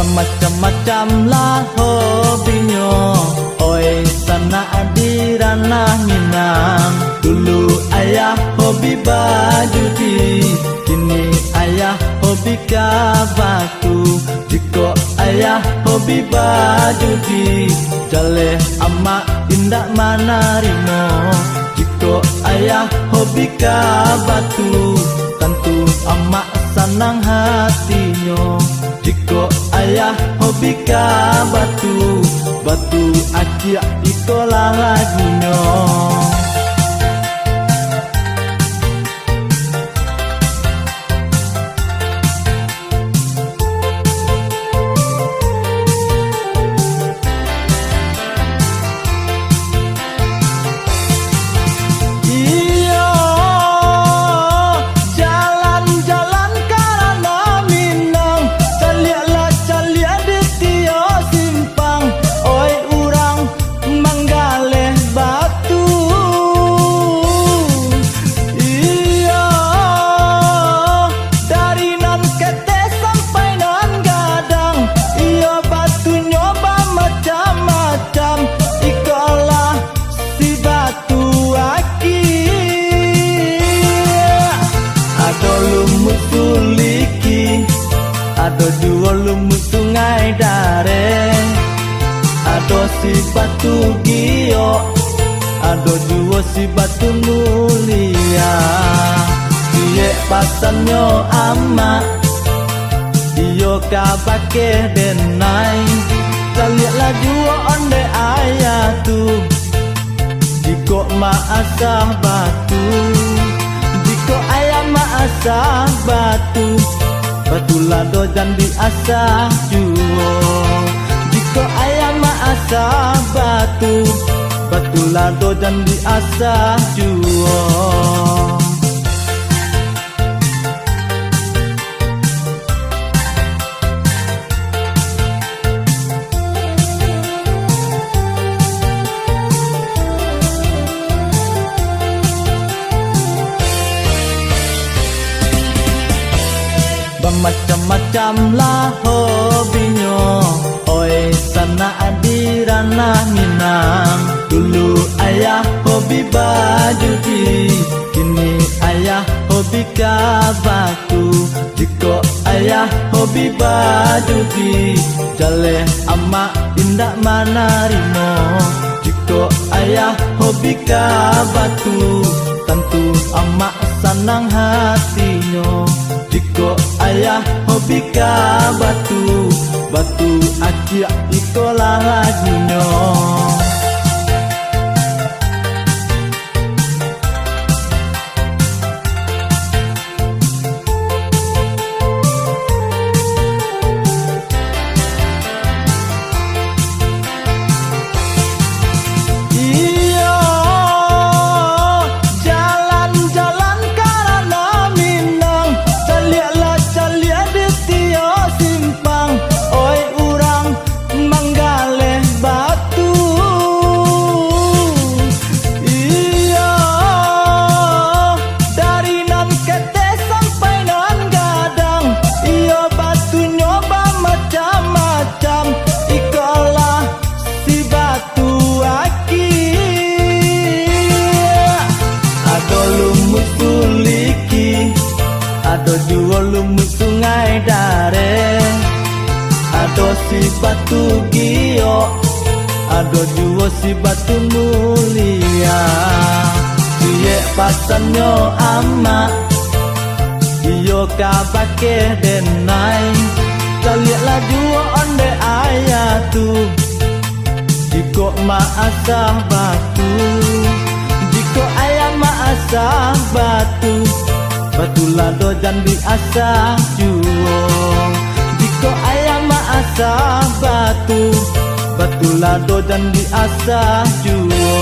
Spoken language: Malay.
Macam-macam lah hobinya, oi sana di ranah Minang. Dulu ayah hobi bajudi, kini ayah hobi kabatu. Jika ayah hobi bajudi, jaleh amak indak manarimo. Jika ayah hobi kabatu, tentu amak senang hatinya. Jika ayah hobi kabatu, batu acik itulah lagunya. Ada dua lumut sungai dare, ada si batu giok, ada dua si batu mulia. Dia pasannya amak, dia kabake denai. Kaliatlah dua onde ayah tu, jika maasah batu, jika ayah maasah batu. Batulah dojan diasah juo. Jika ayam asah batu, batulah dojan diasah juo. Macam-macam lah hobinya, oi sana di ranah Minang. Dulu ayah hobi bajudi, kini ayah hobi kabatu. Jika ayah hobi bajudi, jaleh amak indak manarimo. Jika ayah hobi kabatu, tentu amak senang hatinya. Jika ayah hobi kabatu, batu acik itulah lagunya. Ada dua lumut sungai dare, ada si batu giok, ada dua si batu mulia. Dia pasannya amak, dia kabake denai. Kaliatlah dua onde ayah tu, jika maasah batu, jika ayah maasah batu. Batulah dojan diasah juo. Jika ayam maasah batu, batulah dojan diasah juo.